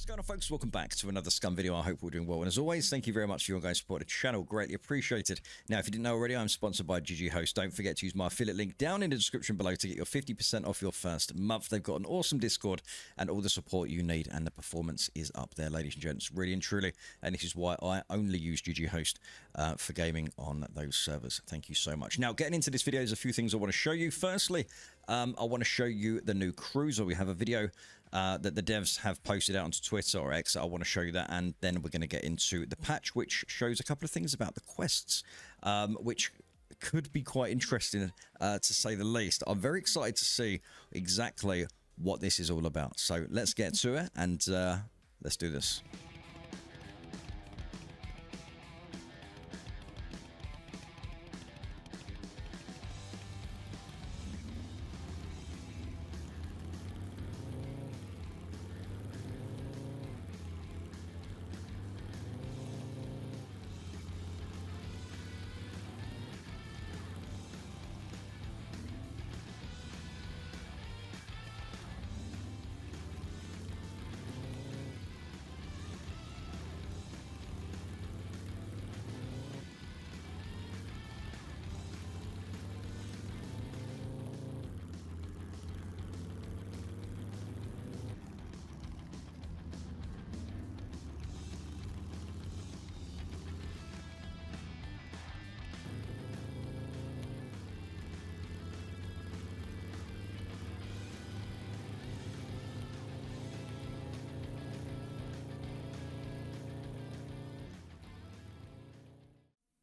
going on, folks? Welcome back to another SCUM video. I hope we're doing well, and as always, thank you very much for your guys' support of the channel. Greatly appreciated. Now, if you didn't know already, I'm sponsored by GG Host. Don't forget to use my affiliate link down in the description below to get your 50% off your first month. They've got an awesome Discord and all the support you need, and the performance is up there, ladies and gents, really and truly. And this is why I only use GG Host for gaming on those servers. Thank you so much. Now, getting into this video, there's a few things I want to show you. Firstly, I want to show you the new cruiser. We have a video that the devs have posted out onto Twitter or X. I want to show you that, and then we're going to get into the patch, which shows a couple of things about the quests, which could be quite interesting to say the least. I'm very excited to see exactly what this is all about. So let's get to it, and let's do this.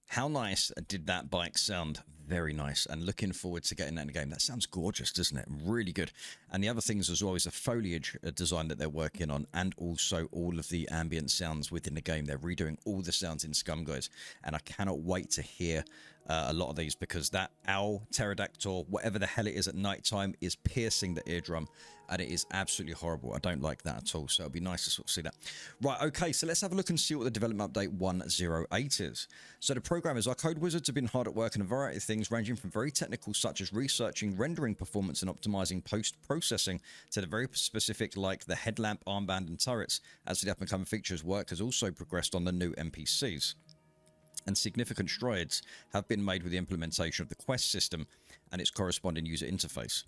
How nice did that bike sound? Very nice, and looking forward to getting that in the game. That sounds gorgeous, doesn't it? Really good. And the other things as well is the foliage design that they're working on, and also all of the ambient sounds within the game. They're redoing all the sounds in SCUM, guys, and I cannot wait to hear a lot of these, because that owl, pterodactyl, whatever the hell it is at night time, is piercing the eardrum, and it is absolutely horrible. I don't like that at all, so it'll be nice to sort of see that. Right, okay, so let's have a look and see what the development update 108 is. So the programmers, our code wizards, have been hard at work on a variety of things, ranging from very technical, such as researching rendering performance and optimizing post-processing, to the very specific, like the headlamp, armband, and turrets. As for the up-and-coming features, work has also progressed on the new NPCs. And significant strides have been made with the implementation of the quest system and its corresponding user interface.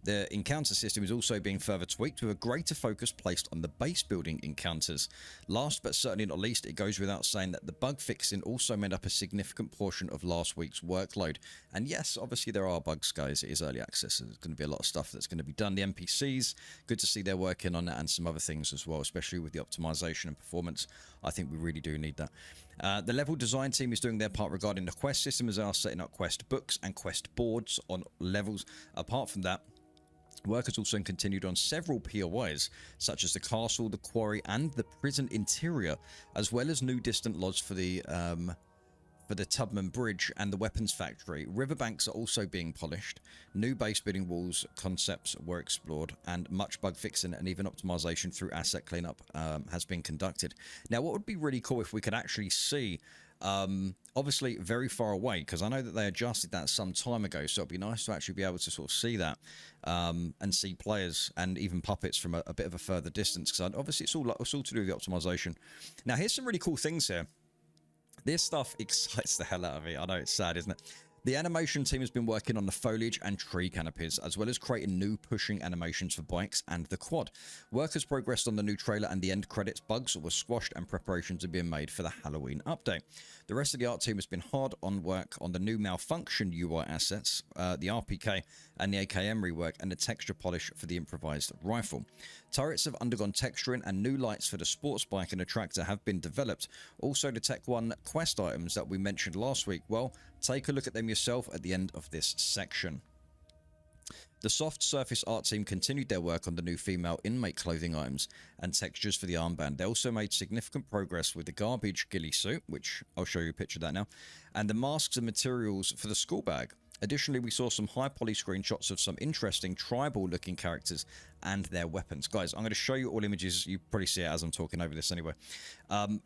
The encounter system is also being further tweaked, with a greater focus placed on the base building encounters. Last but certainly not least, it goes without saying that the bug fixing also made up a significant portion of last week's workload. And yes, obviously there are bugs, guys. It is early access. There's going to be a lot of stuff that's going to be done. The NPCs, good to see they're working on that, and some other things as well, especially with the optimization and performance. I think we really do need that. The level design team is doing their part regarding the quest system, as they are setting up quest books and quest boards on levels. Apart from that, work has also continued on several POIs, such as the castle, the quarry, and the prison interior, as well as new distant lodge for the Tubman Bridge and the weapons factory. Riverbanks are also being polished. New base building walls concepts were explored, and much bug fixing and even optimization through asset cleanup has been conducted. Now, what would be really cool if we could actually see, obviously very far away, because I know that they adjusted that some time ago, so it'd be nice to actually be able to sort of see that, and see players and even puppets from a bit of a further distance, because obviously it's all to do with the optimization. Now, here's some really cool things here. This stuff excites the hell out of me. I know it's sad, isn't it? The animation team has been working on the foliage and tree canopies, as well as creating new pushing animations for bikes and the quad. Work has progressed on the new trailer, and the end credits bugs were squashed, and preparations are being made for the Halloween update. The rest of the art team has been hard on work on the new malfunction UI assets, the RPK and the AKM rework, and the texture polish for the improvised rifle. Turrets have undergone texturing, and new lights for the sports bike and the tractor have been developed. Also, the Tech 1 quest items that we mentioned last week, well, take a look at them yourself at the end of this section. The soft surface art team continued their work on the new female inmate clothing items and textures for the armband. They also made significant progress with the garbage ghillie suit, which I'll show you a picture of that now, and the masks and materials for the school bag. Additionally, we saw some high poly screenshots of some interesting tribal looking characters and their weapons. Guys, I'm going to show you all images. You probably see it as I'm talking over this anyway.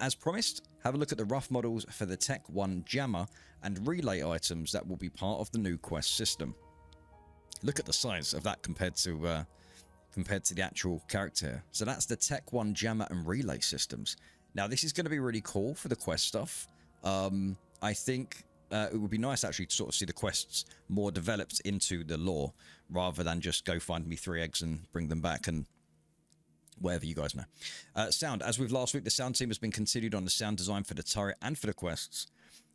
As promised, have a look at the rough models for the Tech 1 jammer and relay items that will be part of the new quest system. Look at the size of that compared to compared to the actual character. So that's the Tech 1 jammer and relay systems. Now, this is going to be really cool for the quest stuff. I think it would be nice actually to sort of see the quests more developed into the lore, rather than just go find me 3 eggs and bring them back and whatever you guys know. Sound. As with last week, the sound team has been continued on the sound design for the turret and for the quests.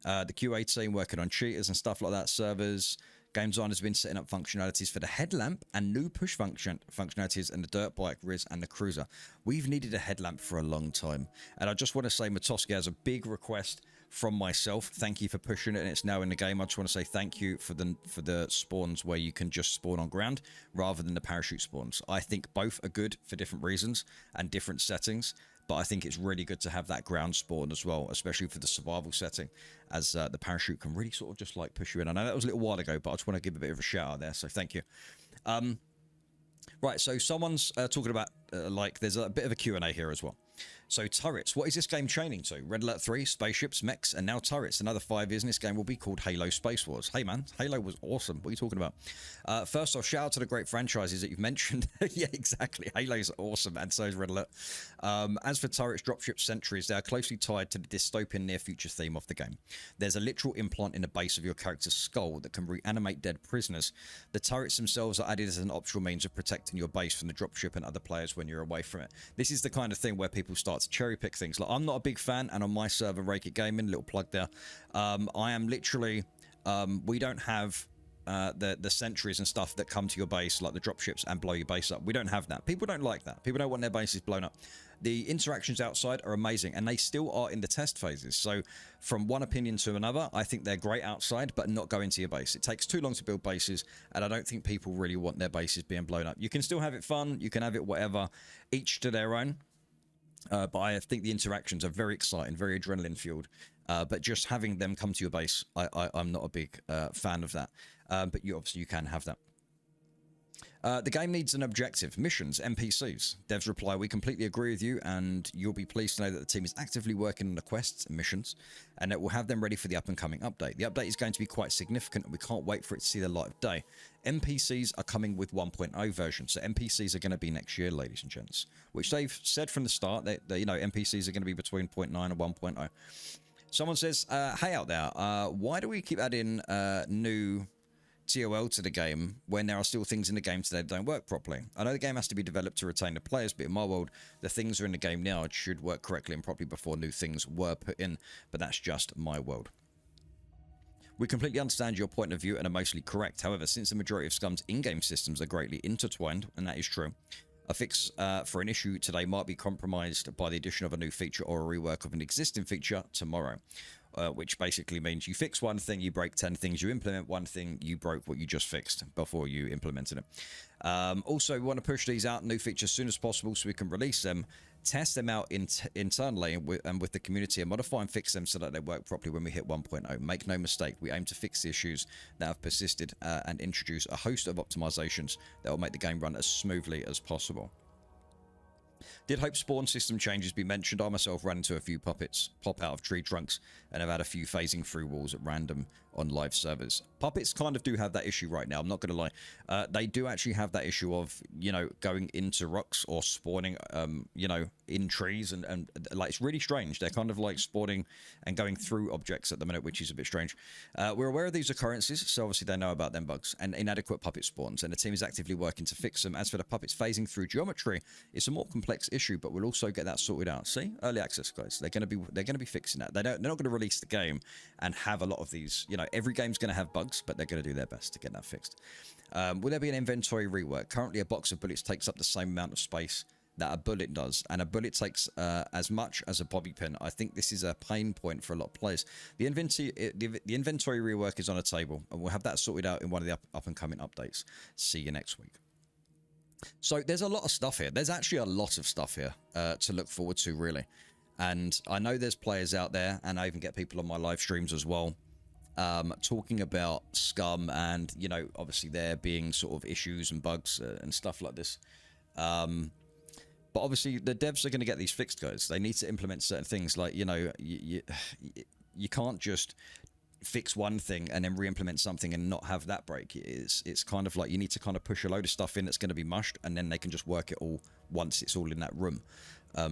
The QA team working on cheaters and stuff like that, servers. Game design has been setting up functionalities for the headlamp and new push functionalities in the dirt bike, Riz, and the cruiser. We've needed a headlamp for a long time. And I just want to say Matoski has a big request from myself. Thank you for pushing it, and it's now in the game. I just want to say thank you for the spawns where you can just spawn on ground rather than the parachute spawns. I think both are good for different reasons and different settings. But I think it's really good to have that ground spawn as well, especially for the survival setting, as the parachute can really sort of just like push you in. I know that was a little while ago, but I just want to give a bit of a shout out there, so thank you. Right, so someone's talking about, like, there's a bit of a Q&A here as well. So, turrets. What is this game training to? Red Alert 3, spaceships, mechs, and now turrets. Another 5 years in this game will be called Halo Space Wars. Hey, man, Halo was awesome. What are you talking about? First off, shout out to the great franchises that you've mentioned. Yeah, exactly. Halo's awesome, and so is Red Alert. As for turrets, dropships, sentries, they are closely tied to the dystopian near-future theme of the game. There's a literal implant in the base of your character's skull that can reanimate dead prisoners. The turrets themselves are added as an optional means of protecting your base from the dropship and other players when you're away from it. This is the kind of thing where people start to cherry pick things. Like, I'm not a big fan, and on my server, raykitgaming, little plug there, I am literally, we don't have the sentries and stuff that come to your base, like the dropships, and blow your base up. We don't have that. People don't like that. People don't want their bases blown up. The interactions outside are amazing, and they still are in the test phases. So from one opinion to another, I think they're great outside, but not go into your base. It takes too long to build bases, and I don't think people really want their bases being blown up. You can still have it fun. You can have it whatever, each to their own. But I think the interactions are very exciting, very adrenaline fueled. But just having them come to your base, I'm not a big fan of that. But obviously you can have that. The game needs an objective. Missions, NPCs. Devs reply, we completely agree with you, and you'll be pleased to know that the team is actively working on the quests and missions, and it will have them ready for the up-and-coming update. The update is going to be quite significant, and we can't wait for it to see the light of day. NPCs are coming with 1.0 version, so NPCs are going to be next year, ladies and gents, which they've said from the start that you know, NPCs are going to be between 0.9 and 1.0. Someone says, hey out there, why do we keep adding new TOL to the game when there are still things in the game today that don't work properly? I know the game has to be developed to retain the players, but in my world, the things that are in the game now should work correctly and properly before new things were put in, but that's just my world. We completely understand your point of view and are mostly correct. However, since the majority of SCUM's in-game systems are greatly intertwined, and that is true, a fix for an issue today might be compromised by the addition of a new feature or a rework of an existing feature tomorrow. Which basically means you fix one thing, you break 10 things, you implement one thing, you broke what you just fixed before you implemented it. Also, we want to push these out, new features, as soon as possible so we can release them, test them out internally and with the community, and modify and fix them so that they work properly when we hit 1.0. Make no mistake, we aim to fix the issues that have persisted and introduce a host of optimizations that will make the game run as smoothly as possible. Did hope spawn system changes be mentioned? I myself ran into a few puppets pop out of tree trunks and have had a few phasing through walls at random on live servers. Puppets kind of do have that issue right now, I'm not going to lie. They do actually have that issue of, you know, going into rocks or spawning, you know, in trees and like, it's really strange. They're kind of like spawning and going through objects at the minute, which is a bit strange. We're aware of these occurrences, so obviously they know about them bugs and inadequate puppet spawns, and the team is actively working to fix them. As for the puppets phasing through geometry, it's a more complex issue, but we'll also get that sorted out. See, early access guys, they're going to be fixing that. They're not going to release the game and have a lot of these, you know, every game's going to have bugs, but they're going to do their best to get that fixed. Will there be an inventory rework? Currently a box of bullets takes up the same amount of space that a bullet does, and a bullet takes as much as a bobby pin. I think this is a pain point for a lot of players. The inventory rework is on a table, and we'll have that sorted out in one of the up and coming updates. See you next week. So there's a lot of stuff here. There's actually a lot of stuff here to look forward to, really. And I know there's players out there, and I even get people on my live streams as well, talking about SCUM and, you know, obviously there being sort of issues and bugs and stuff like this. But obviously the devs are going to get these fixed, guys. They need to implement certain things, like, you know, you can't just fix one thing and then re-implement something and not have that break. It's kind of like you need to kind of push a load of stuff in that's going to be mushed, and then they can just work it all once it's all in that room,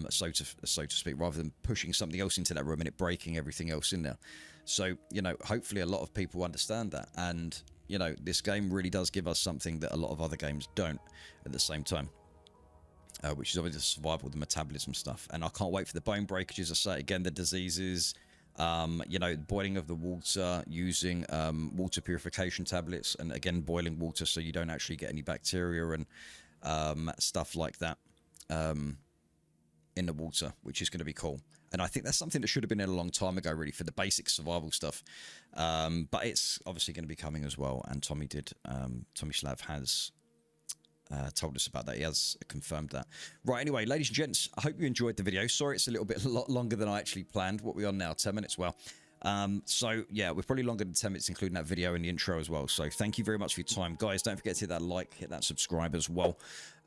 so to speak, rather than pushing something else into that room and it breaking everything else in there. So, you know, hopefully a lot of people understand that, and you know, this game really does give us something that a lot of other games don't at the same time. Which is obviously the survival, the metabolism stuff. And I can't wait for the bone breakages. I say again, the diseases, you know, boiling of the water, using water purification tablets, and again, boiling water so you don't actually get any bacteria and stuff like that in the water, which is going to be cool. And I think that's something that should have been in a long time ago, really, for the basic survival stuff. But it's obviously going to be coming as well. And Tommy Slav has told us about that. He has confirmed that. Right, anyway, ladies and gents, I hope you enjoyed the video. Sorry it's a little bit longer than I actually planned. What we on now, 10 minutes? Well, so yeah, we're probably longer than 10 minutes, including that video and the intro as well. So thank you very much for your time, guys. Don't forget to hit that like, hit that subscribe as well.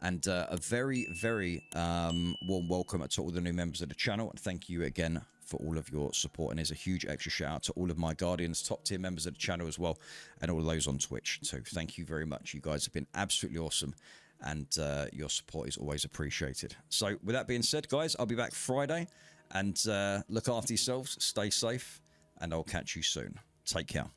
And a very, very warm welcome to all the new members of the channel. And thank you again for all of your support. And there's a huge extra shout out to all of my Guardians, top tier members of the channel as well, and all of those on Twitch. So thank you very much. You guys have been absolutely awesome, and your support is always appreciated. So with that being said, guys, I'll be back Friday, and look after yourselves, stay safe, and I'll catch you soon. Take care.